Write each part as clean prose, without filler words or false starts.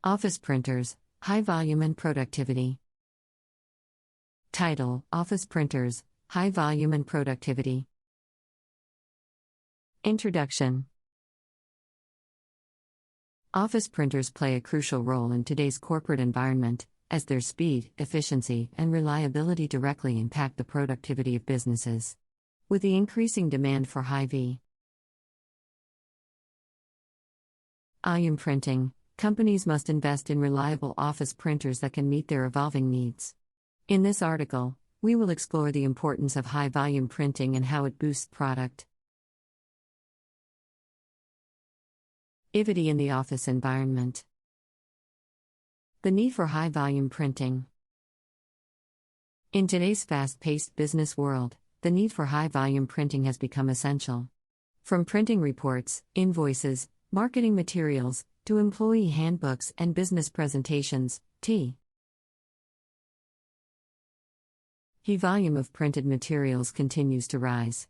Office printers, high volume and productivity. Title: Office printers, high volume and productivity. Introduction. Office printers play a crucial role in today's corporate environment, as their speed, efficiency, and reliability directly impact the productivity of businesses. With the increasing demand for high volume printing, companies must invest in reliable office printers that can meet their evolving needs. In this article, we will explore the importance of high-volume printing and how it boosts productivity in the office environment. The need for high-volume printing. In today's fast-paced business world, the need for high-volume printing has become essential. From printing reports, invoices, marketing materials, to employee handbooks and business presentations, the volume of printed materials continues to rise.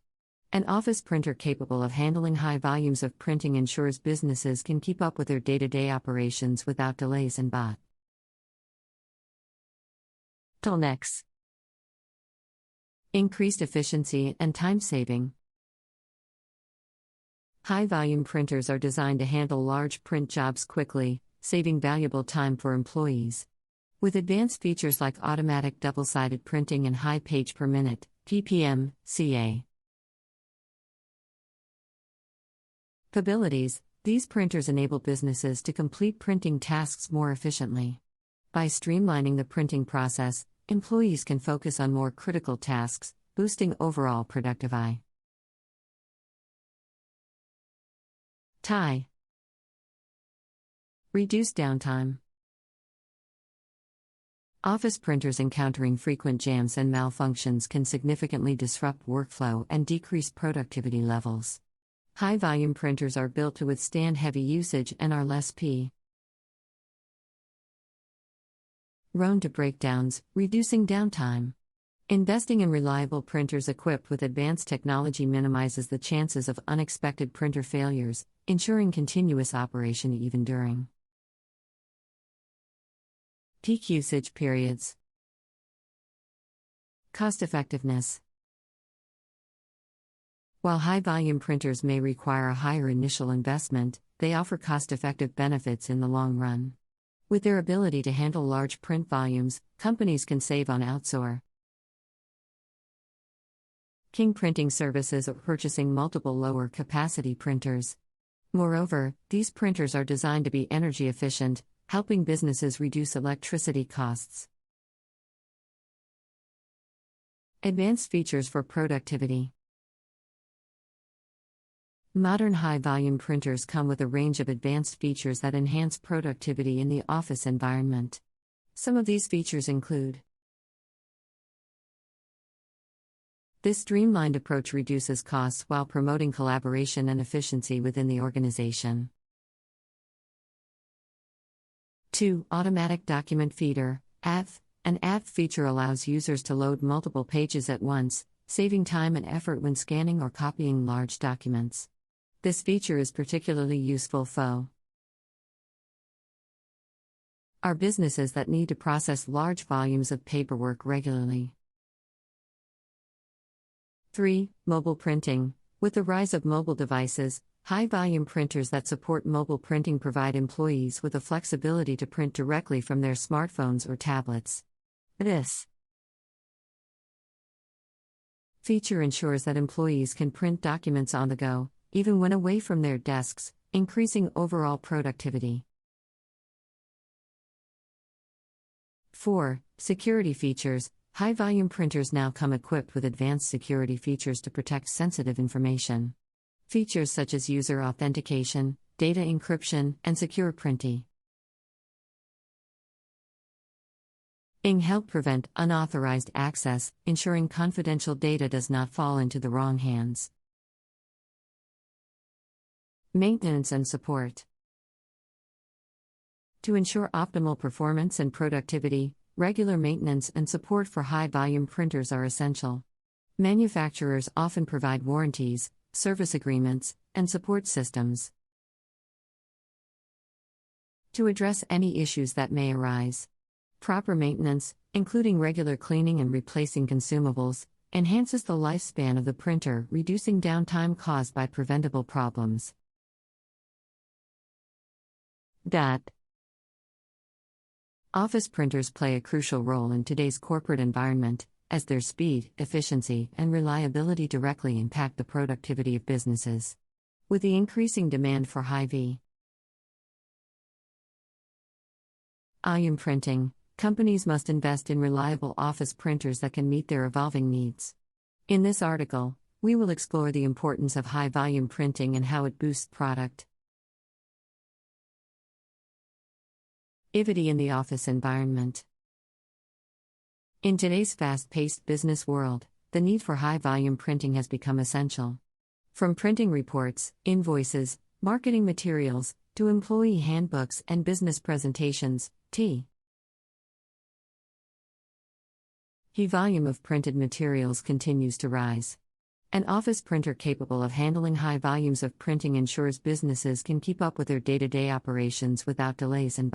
An office printer capable of handling high volumes of printing ensures businesses can keep up with their day-to-day operations without delays and bottlenecks. Increased efficiency and time saving. High-volume printers are designed to handle large print jobs quickly, saving valuable time for employees. With advanced features like automatic double-sided printing and high page per minute (ppm) (ca) capabilities, these printers enable businesses to complete printing tasks more efficiently. By streamlining the printing process, employees can focus on more critical tasks, boosting overall productivity. Reduce downtime. Office printers encountering frequent jams and malfunctions can significantly disrupt workflow and decrease productivity levels. High-volume printers are built to withstand heavy usage and are less prone to breakdowns, reducing downtime. Investing in reliable printers equipped with advanced technology minimizes the chances of unexpected printer failures, ensuring continuous operation even during peak usage periods. Cost-effectiveness. While high-volume printers may require a higher initial investment, they offer cost-effective benefits in the long run. With their ability to handle large print volumes, companies can save on outsourcing printing services or purchasing multiple lower-capacity printers. Moreover, these printers are designed to be energy efficient, helping businesses reduce electricity costs. Advanced features for productivity. Modern high-volume printers come with a range of advanced features that enhance productivity in the office environment. Some of these features include: this streamlined approach reduces costs while promoting collaboration and efficiency within the organization. 2. Automatic Document Feeder (ADF). An ADF feature allows users to load multiple pages at once, saving time and effort when scanning or copying large documents. This feature is particularly useful for our businesses that need to process large volumes of paperwork regularly. 3. Mobile printing. With the rise of mobile devices, high-volume printers that support mobile printing provide employees with the flexibility to print directly from their smartphones or tablets. This feature ensures that employees can print documents on the go, even when away from their desks, increasing overall productivity. 4. Security features. High-volume printers now come equipped with advanced security features to protect sensitive information. Features such as user authentication, data encryption, and secure printing help prevent unauthorized access, ensuring confidential data does not fall into the wrong hands. Maintenance and support. To ensure optimal performance and productivity, regular maintenance and support for high-volume printers are essential. Manufacturers often provide warranties, service agreements, and support systems. to address any issues that may arise. Proper maintenance, including regular cleaning and replacing consumables, enhances the lifespan of the printer, reducing downtime caused by preventable problems. Office printers play a crucial role in today's corporate environment, as their speed, efficiency, and reliability directly impact the productivity of businesses. With the increasing demand for high volume printing, companies must invest in reliable office printers that can meet their evolving needs. In this article, we will explore the importance of high-volume printing and how it boosts productivity in the office environment. In today's fast-paced business world, the need for high-volume printing has become essential. From printing reports, invoices, marketing materials, to employee handbooks and business presentations, the volume of printed materials continues to rise. An office printer capable of handling high volumes of printing ensures businesses can keep up with their day-to-day operations without delays and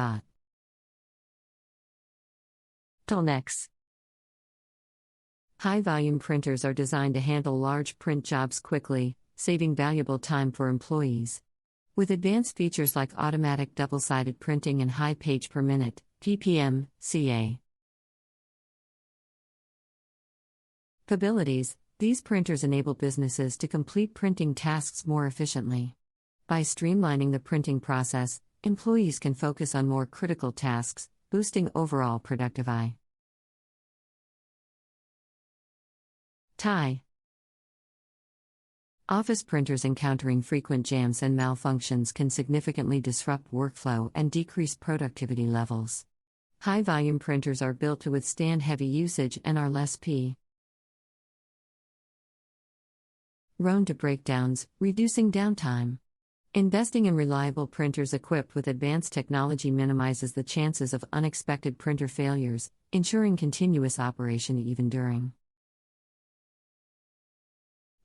bottlenecks. High-volume printers are designed to handle large print jobs quickly, saving valuable time for employees. With advanced features like automatic double-sided printing and high page per minute (ppm) (ca) capabilities, these printers enable businesses to complete printing tasks more efficiently. By streamlining the printing process, employees can focus on more critical tasks, boosting overall productivity. Office printers encountering frequent jams and malfunctions can significantly disrupt workflow and decrease productivity levels. High-volume printers are built to withstand heavy usage and are less prone to breakdowns, reducing downtime. Investing in reliable printers equipped with advanced technology minimizes the chances of unexpected printer failures, ensuring continuous operation even during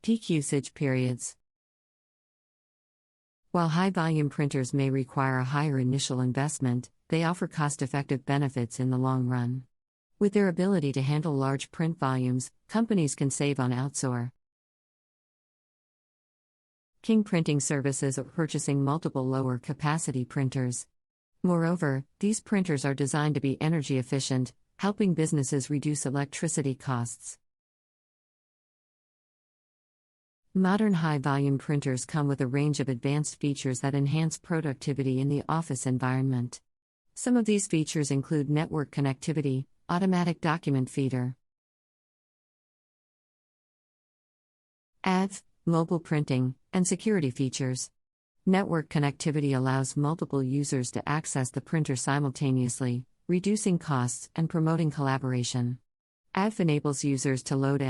peak usage periods. While high-volume printers may require a higher initial investment, they offer cost-effective benefits in the long run. With their ability to handle large print volumes, companies can save on outsourcing printing services or purchasing multiple lower-capacity printers. Moreover, these printers are designed to be energy efficient, helping businesses reduce electricity costs. Modern high-volume printers come with a range of advanced features that enhance productivity in the office environment. Some of these features include network connectivity, automatic document feeder, mobile printing, and security features. Network connectivity allows multiple users to access the printer simultaneously, reducing costs and promoting collaboration. enables users to load